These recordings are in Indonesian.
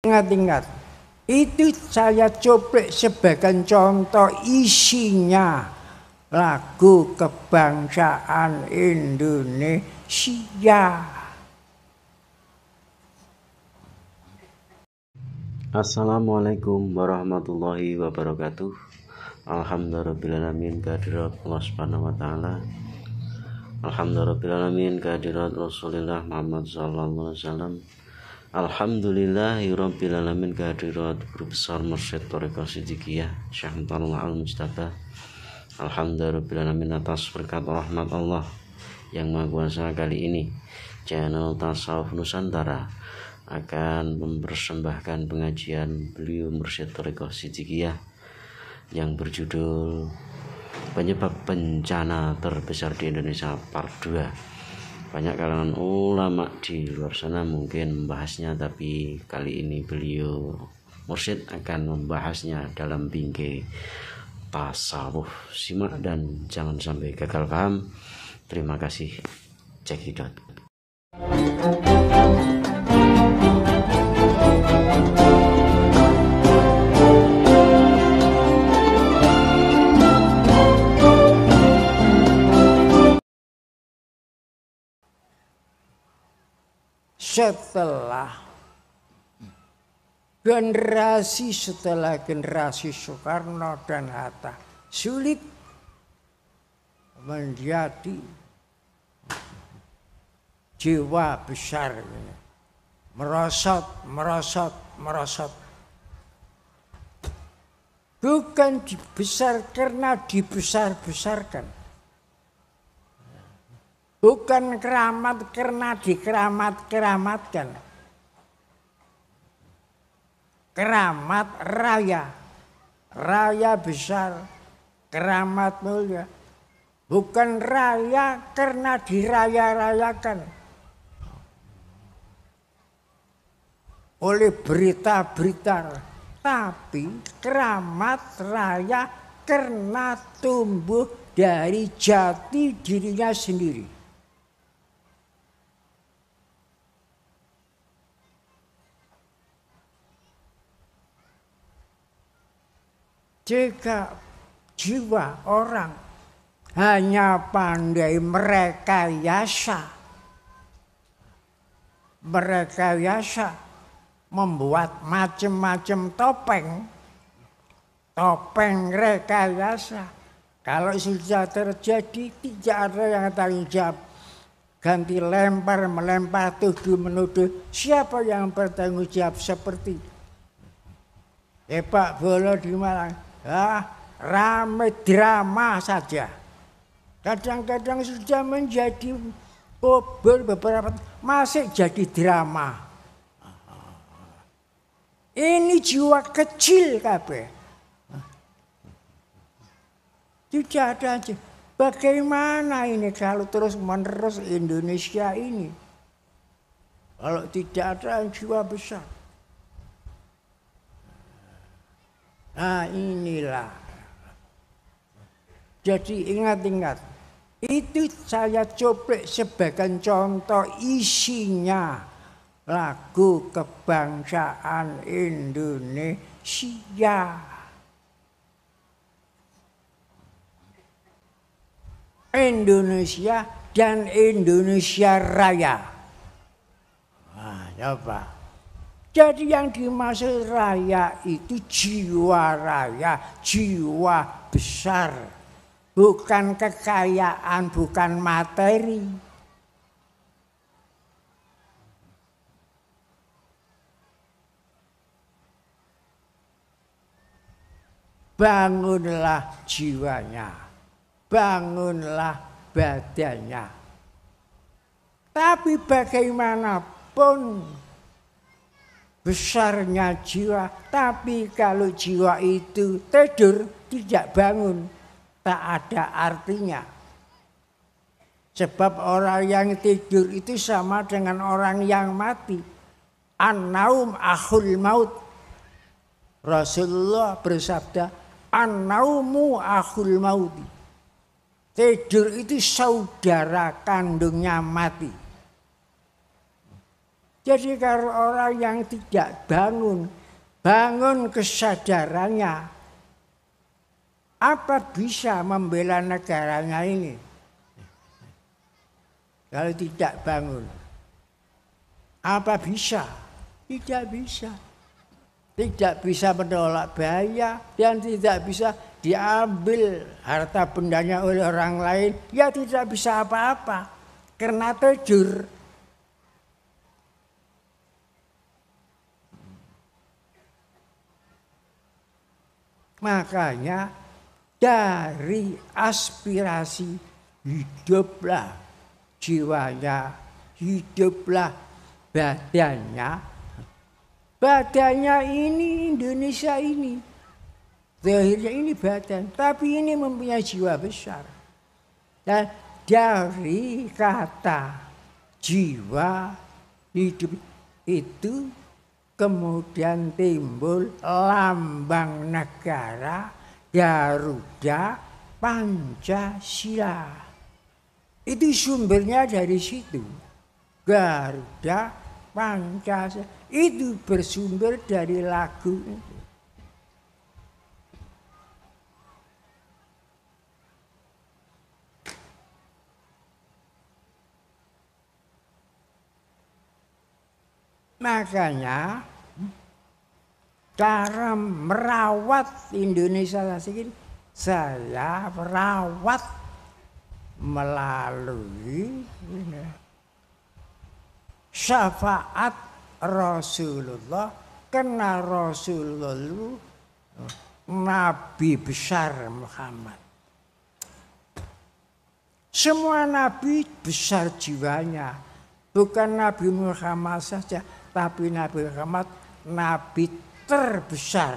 Ingat-ingat, itu saya coplek sebagai contoh isinya lagu kebangsaan Indonesia. Assalamualaikum warahmatullahi wabarakatuh. Alhamdulillahirabbil kehadirat Allah Subhanahu wa taala. Alhamdulillahirabbil kehadirat Rasulullah Muhammad sallallahu alaihi wasallam. Alhamdulillahirabbil alamin kehadirat Guru Besar Mursyid Thariqah Siddiqiyah Syekh Mutarullah Al-Mustafa. Alhamdulillahirabbil alamin atas berkat rahmat Allah yang Maha Kuasa. Kali ini channel Tasawuf Nusantara akan mempersembahkan pengajian beliau Mursyid Thariqah Siddiqiyah yang berjudul Penyebab Bencana Terbesar di Indonesia Part 2. Banyak kalangan ulama di luar sana mungkin membahasnya, tapi kali ini beliau Mursyid akan membahasnya dalam bingkai tasawuf. Simak dan jangan sampai gagal paham. Terima kasih. Cekidot. Setelah generasi Soekarno dan Hatta sulit menjadi jiwa besar ini, merosot. Bukan besar karena dibesar-besarkan. Bukan keramat karena dikeramat-keramatkan. Keramat raya besar, keramat mulia. Bukan raya karena diraya-rayakan oleh berita-berita, tapi keramat raya karena tumbuh dari jati dirinya sendiri. Jika jiwa orang hanya pandai merekayasa, membuat macam-macam topeng rekayasa. Kalau sudah terjadi tidak ada yang tanggung jawab. Ganti melempar, tuduh menuduh. Siapa yang bertanggung jawab seperti Pak Bolo di Malang? Rame drama saja. Kadang-kadang sudah menjadi kubur beberapa, masih jadi drama. Ini jiwa kecil kabeh. Tidak ada aja. Bagaimana ini kalau terus-menerus Indonesia ini? Kalau tidak ada jiwa besar. Nah inilah. Jadi ingat-ingat. Itu saya coplek sebagai contoh isinya lagu kebangsaan Indonesia. Indonesia dan Indonesia Raya. Nah, coba. Jadi yang dimaksud raya itu jiwa raya, jiwa besar. Bukan kekayaan, bukan materi. Bangunlah jiwanya, bangunlah badannya. Tapi bagaimanapun besarnya jiwa, tapi kalau jiwa itu tidur tidak bangun, tak ada artinya. Sebab orang yang tidur itu sama dengan orang yang mati. An-naum akhul maut. Rasulullah bersabda, an-naumu akhul maut. Tidur itu saudara kandungnya mati. Jadi kalau orang yang tidak bangun kesadarannya, apa bisa membela negaranya ini? Kalau tidak bangun, apa bisa? Tidak bisa. Tidak bisa menolak bahaya dan tidak bisa diambil harta bendanya oleh orang lain. Ya tidak bisa apa-apa karena tidur. Makanya dari aspirasi hiduplah jiwanya, hiduplah badannya. Badannya ini Indonesia ini. Zahirnya ini badan, tapi ini mempunyai jiwa besar. Dan dari kata jiwa hidup itu kemudian timbul lambang negara Garuda Pancasila. Itu sumbernya dari situ. Garuda Pancasila itu bersumber dari lagu itu. Makanya cara merawat Indonesia ini saya merawat melalui syafaat Rasulullah, karena Rasulullah Nabi besar Muhammad. Semua nabi besar jiwanya, bukan Nabi Muhammad saja, tapi Nabi Muhammad nabi terbesar.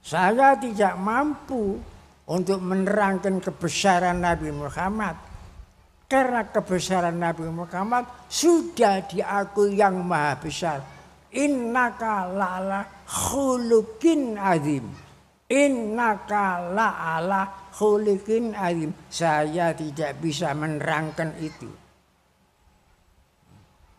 Saya tidak mampu untuk menerangkan kebesaran Nabi Muhammad. Karena kebesaran Nabi Muhammad sudah diakui yang maha besar. Innaka la'ala khuluqin azim. Innaka la'ala khuluqin azim. Saya tidak bisa menerangkan itu.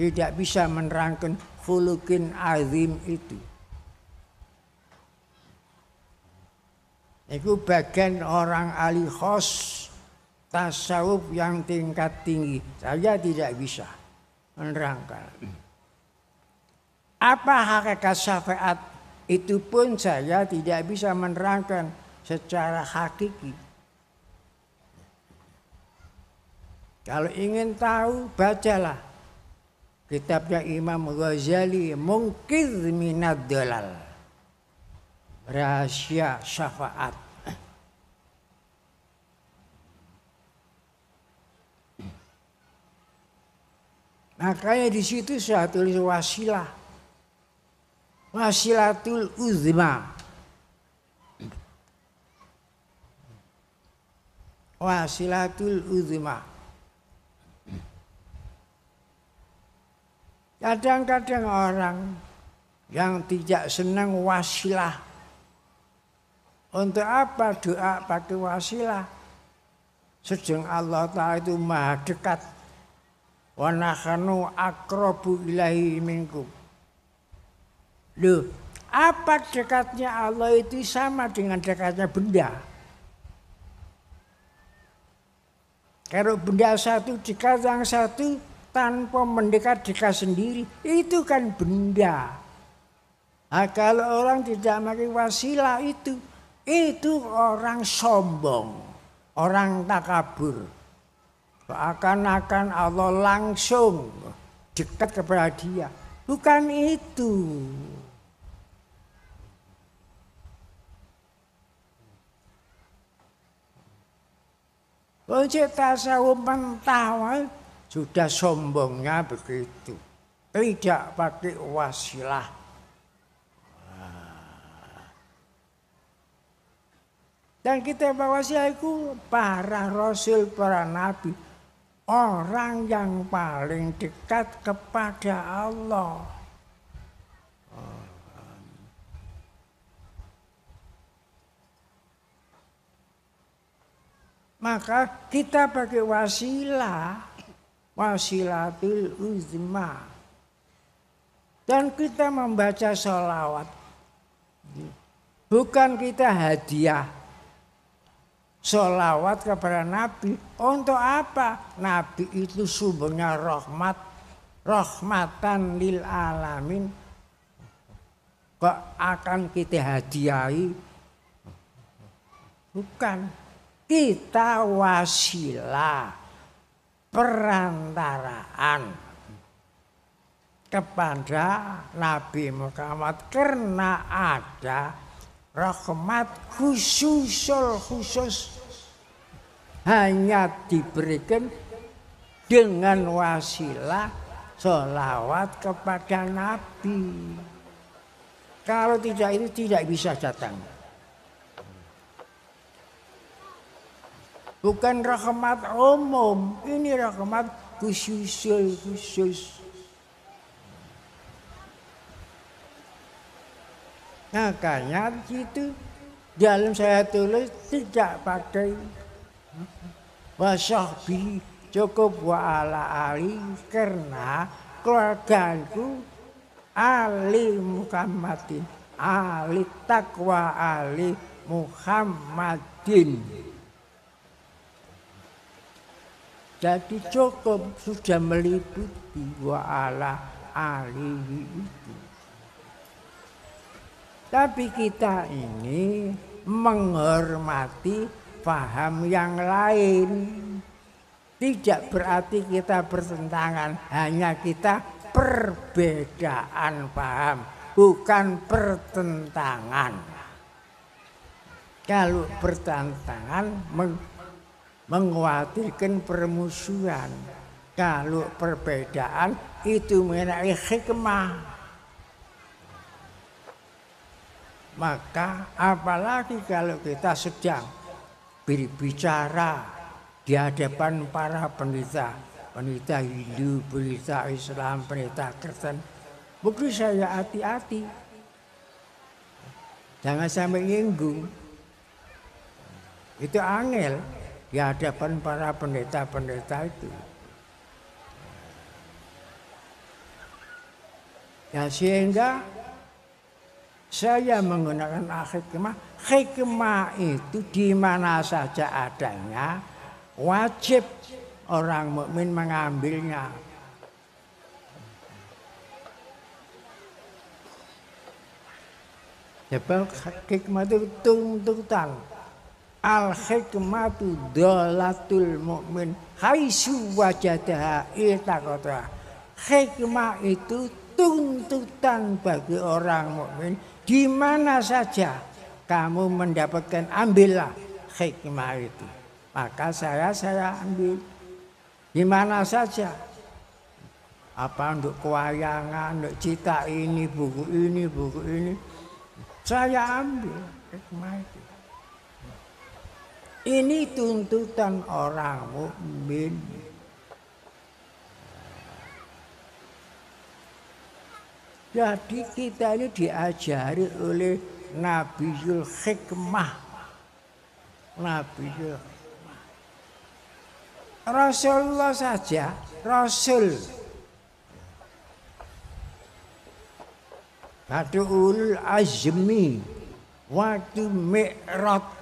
Tidak bisa menerangkan khuluqin azim itu. Itu bagian orang ahli khos tasawuf yang tingkat tinggi. Saya tidak bisa menerangkan. Apa hakikat syafaat itu pun saya tidak bisa menerangkan secara hakiki. Kalau ingin tahu, bacalah kitabnya Imam Ghazali, Munqidh Minad Dhalal, rahasia syafaat. Makanya di situ saya tulis wasilah, wasilatul uzma, wasilatul uzma. Kadang-kadang orang yang tidak senang wasilah, untuk apa doa pakai wasilah? Sedang Allah Ta'ala itu maha dekat. Wa nahnu aqrabu ilaihi minkum. Loh, apa dekatnya Allah itu sama dengan dekatnya benda? Kalau benda satu dekat yang satu tanpa mendekat dekat sendiri, itu kan benda. Nah, kalau orang tidak pakai wasilah itu orang sombong, orang takabur. Seakan-akan Allah langsung dekat kepada dia. Bukan itu. Ojek tasawuf mentawai sudah sombongnya begitu. Tidak pakai wasilah. Dan kita bawa wasilah para rasul, para nabi. Orang yang paling dekat kepada Allah. Maka kita pakai wasilah, wasilatul uzma. Dan kita membaca sholawat. Bukan kita hadiah sholawat kepada Nabi. Untuk apa? Nabi itu sumbernya rahmat. Rahmatan lil alamin. Kok akan kita hadiahi? Bukan. Kita wasilah, perantaraan kepada Nabi Muhammad karena ada rahmat khusus hanya diberikan dengan wasilah sholawat kepada Nabi. Kalau tidak itu tidak bisa datang. Bukan rahmat umum, ini rahmat khusus. Makanya itu dalam saya tulis tidak pakai wasahbi, cukup wa ala ali karena keluargaku ali Muhammadin, ali takwa ali Muhammadin. Jadi cukup sudah meliputi wa ala alihi itu. Tapi kita ini menghormati paham yang lain. Tidak berarti kita bertentangan, hanya kita perbedaan paham, bukan pertentangan. Kalau pertentangan mengkhawatirkan permusuhan. Kalau perbedaan itu mengenai hikmah. Maka apalagi kalau kita sedang berbicara di hadapan para pendeta Hindu, pendeta Islam, pendeta Kristen, mungkin saya hati-hati. Jangan sampai nyinggung. Itu angel di hadapan para pendeta-pendeta itu. Ya sehingga saya menggunakan hikmah. Hikmah itu di mana saja adanya, wajib orang mukmin mengambilnya. Sebab hikmah itu tuntutan. Al-hikmatu dhalatul mu'min haitsu wajadaha iltaqata. Hikmah itu tuntutan bagi orang mukmin di mana saja kamu mendapatkan, ambillah hikmah itu. Maka saya ambil di mana saja. Apa untuk kewayangan, untuk cita ini, buku ini, saya ambil hikmah itu. Ini tuntutan orang mukmin. Jadi kita ini diajari oleh Nabiul Hikmah. Nabiul Hikmah. Rasulullah saja, Rasul. Batu'ul azmi waktu mi'raj.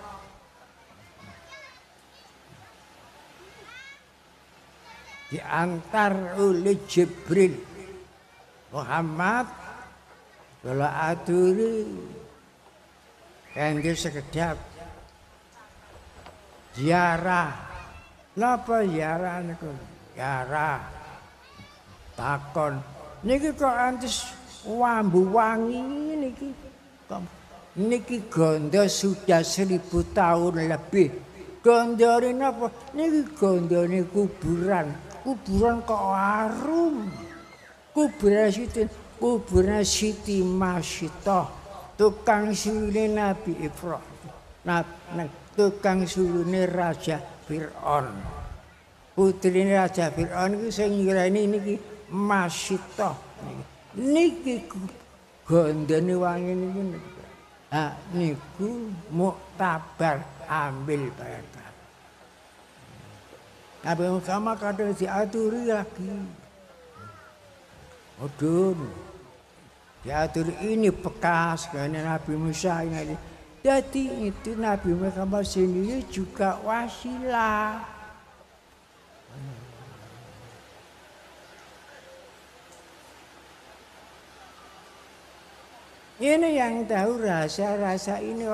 Diantar oleh Jibril Muhammad kalau aturi kangge sekedap ziarah. Napa ziarah niku? Ziarah takon niki kok antes wambu wangi niki gondo sudah 1000 tahun lebih. Gondone napa? Niki gondone kuburan kok harum. Kuburan Siti Masyitoh, tukang sulune Nabi Ibrahim, tukang sulune Raja Fir'aun. Putrine Raja Fir'aun iki sing nyireni niki Masyitoh. Niki gondone wangi niki. Niku muktabar, ambil barang. Nabi Muhammad kadang diaturi lagi. Aduh, diatur ini bekas karena Nabi Musa ini. Jadi itu Nabi Muhammad sendiri juga wasilah. Ini yang tahu rasa ini,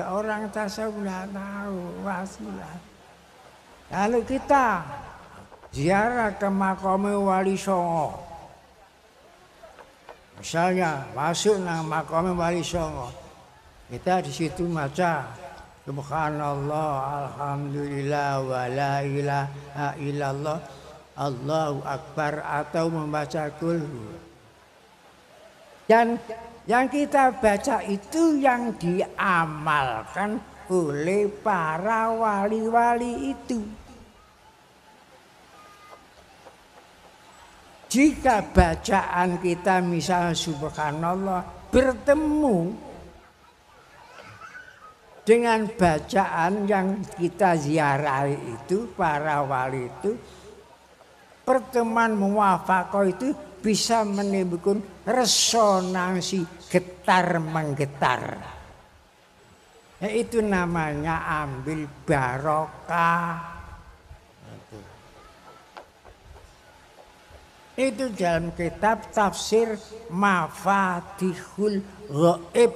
orang tasawuf nggak tahu wasilah. Lalu kita ziarah ke makam Wali Songo. Misalnya masuk ke makam Wali Songo, kita di situ baca Subhanallah, Alhamdulillah, wa la ilaha illallah, Allahu Akbar, atau membaca kulhu. Dan yang kita baca itu yang diamalkan oleh para wali-wali itu. Jika bacaan kita misalnya Subhanallah bertemu dengan bacaan yang kita ziarahi itu, para wali itu, pertemuan muwafaqah itu bisa menimbulkan resonansi getar menggetar. Itu namanya ambil barokah. Itu dalam kitab tafsir Mafatihul Ghaib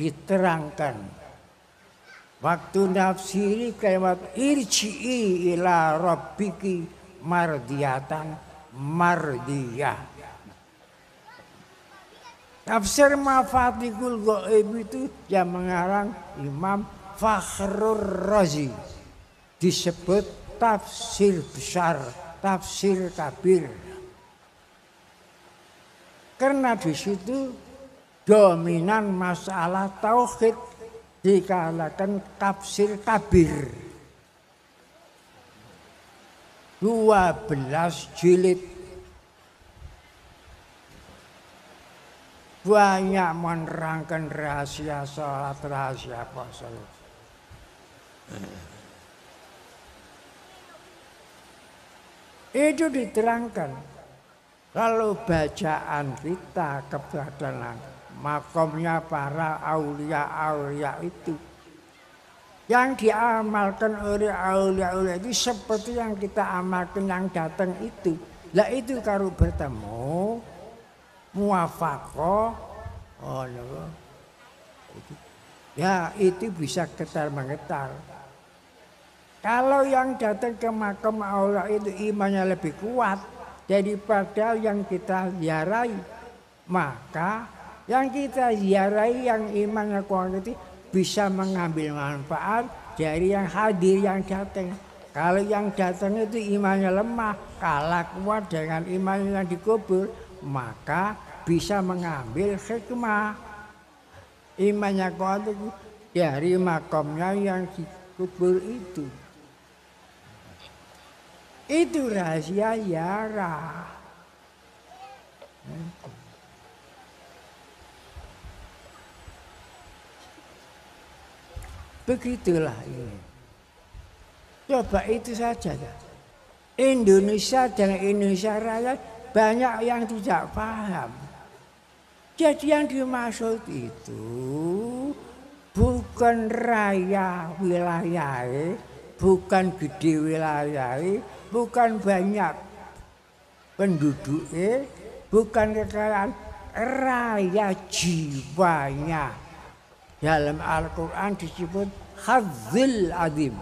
diterangkan. Waktu nafsiri kalimat irji'i ila rabbiki mardiyatan mardiyah. Tafsir Mafatihul Ghaib itu yang mengarang Imam Fakhrur Razi. Disebut tafsir besar, tafsir kabir. Karena di situ dominan masalah tauhid dikatakan tafsir kabir. 12 jilid. Banyak menerangkan rahasia salat, rahasia puasa. Itu diterangkan. Kalau bacaan kita kepada makomnya para aulia-aulia itu, yang diamalkan oleh aulia-aulia itu seperti yang kita amalkan yang datang itu. Lah itu kalau bertemu muwafaqah, ya itu bisa getar menggetar. Kalau yang datang ke makam aulia itu imannya lebih kuat daripada yang kita ziarahi, maka yang kita ziarahi yang imannya kuat itu bisa mengambil manfaat dari yang hadir yang datang. Kalau yang datang itu imannya lemah, kalah kuat dengan imannya yang dikubur, maka bisa mengambil hikmah imannya kuat itu dari makamnya yang dikubur itu. Itu rahasia ziarah. Begitulah ini. Coba itu saja. Indonesia dan Indonesia Raya banyak yang tidak paham. Jadi yang dimaksud itu bukan raya wilayah, bukan gede wilayah, bukan banyak penduduknya, bukan kekayaan, raya jiwanya. Dalam Al-Quran disebut hadzil azim.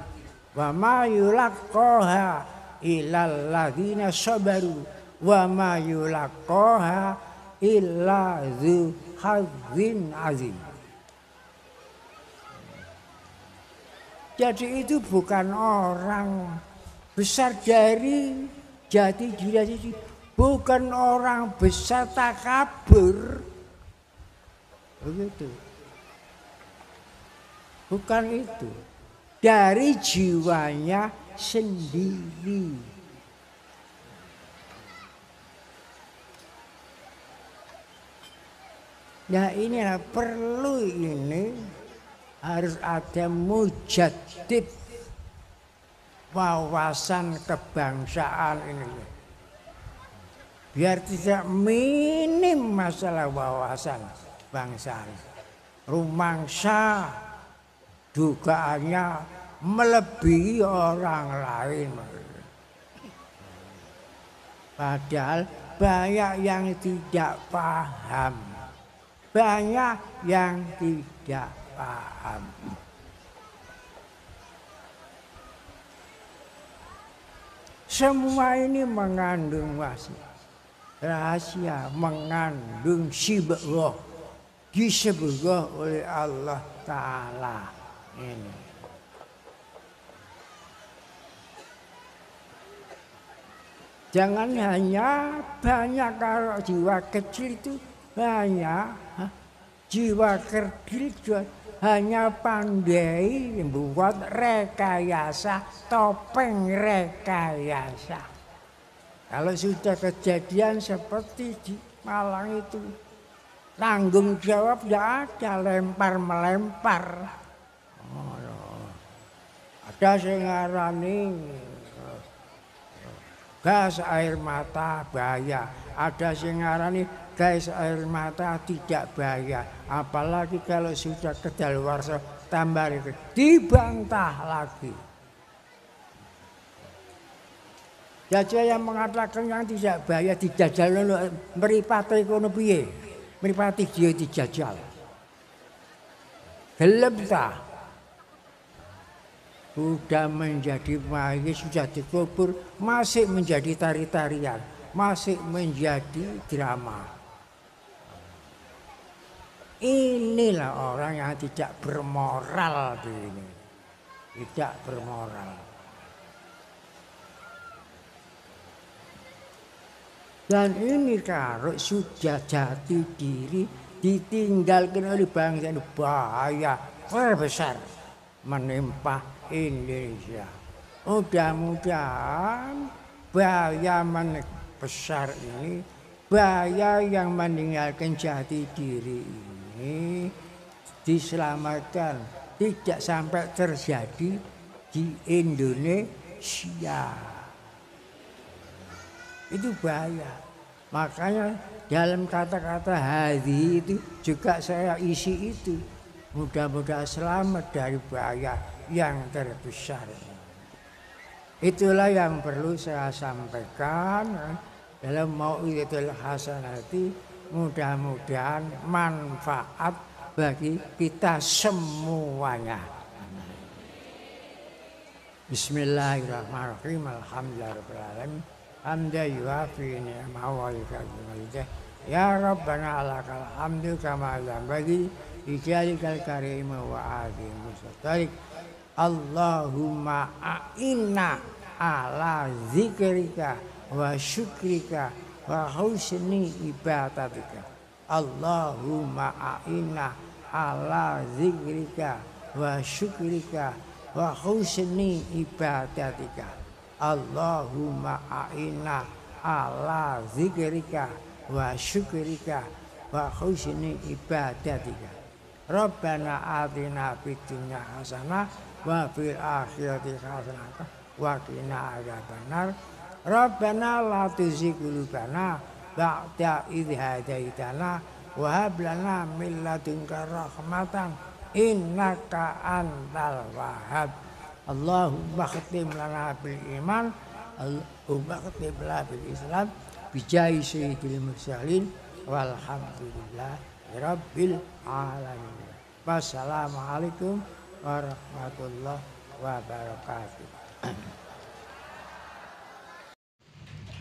Wa ma yulaqqaha illal ladzina sabaru wa ma yulaqqaha illa dzu hadzin azim. Jadi itu bukan orang besar dari jati diri, bukan orang besar takabur. Begitu. Bukan itu. Dari jiwanya sendiri. Nah ini perlu ini harus ada mujaddid. wawasan kebangsaan ini. Biar tidak minim masalah wawasan bangsaan. Rumangsa dugaannya melebihi orang lain. Padahal banyak yang tidak paham. Banyak yang tidak paham. Semua ini mengandung rahasia, mengandung sibghah, disebghah oleh Allah Ta'ala ini. Jangan hanya banyak, kalau jiwa kecil itu banyak, jiwa kecil juga hanya pandai membuat rekayasa, topeng rekayasa. Kalau sudah kejadian seperti di Malang itu, tanggung jawab tidak ada, lempar-melempar. Ada yang ngarani gas air mata bahaya, ada yang ngarani gas air mata tidak bahaya. Apalagi kalau sudah kedaluarsa tambah itu dibantah lagi. Jajah yang mengatakan yang tidak bahaya dijajal meripati kono piye? Meripati dia dijajal. Gelem ta? Sudah menjadi mayit, sudah dikubur, masih menjadi tari-tarian, masih menjadi drama. Inilah orang yang tidak bermoral di sini. Tidak bermoral. Dan ini kalau sudah jati diri ditinggalkan oleh bangsa ini, bahaya terbesar menimpa Indonesia. Mudah-mudahan bahaya besar ini, bahaya yang meninggalkan jati diri ini diselamatkan, tidak sampai terjadi di Indonesia. Itu bahaya. Makanya dalam kata-kata hadi itu juga saya isi itu. Mudah-mudahan selamat dari bahaya yang terbesar. Itulah yang perlu saya sampaikan dalam Mau'izatul Hasanati. Mudah-mudahan manfaat bagi kita semuanya. Bismillahirrahmanirrahim. Alhamdulillahirrahmanirrahim. Hamda yuafi ni'mahu wa yukafi majidah. Ya Rabbana lakal hamdu kama bagi ijalikal karim wa azim mustaqik. Allahumma a'inna ala zikrika wa syukrika wa husni ibadatika. Allahumma a'inna ala zikrika wa syukrika wa husni ibadatika. Allahumma a'inna ala zikrika wa syukrika wa husni ibadatika. Rabbana atina fid dunya hasanah wa fil akhirati hasanah wa qina adzabannar. Rabbana la tuzigh qulubana ba'da idh hadaitana wa hab lana min ladunka rahmatan innaka antal wahhab. Allahumma khatim lana bil iman, Allahumma khatim lana bil Islam, bijahi sayyidil mursalin, walhamdulillah rabbil alamin. Wassalamualaikum warahmatullahi wabarakatuh.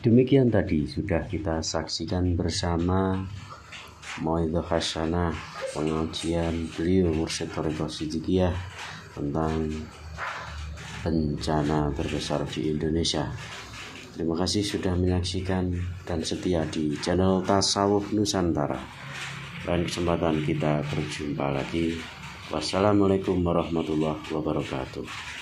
Demikian tadi sudah kita saksikan bersama Mau'izah Hasanah, pengajian beliau Mursyid Thariqah Siddiqiyah tentang bencana terbesar di Indonesia. Terima kasih sudah menyaksikan dan setia di channel Tasawuf Nusantara. Lain kesempatan kita berjumpa lagi. Wassalamualaikum warahmatullahi wabarakatuh.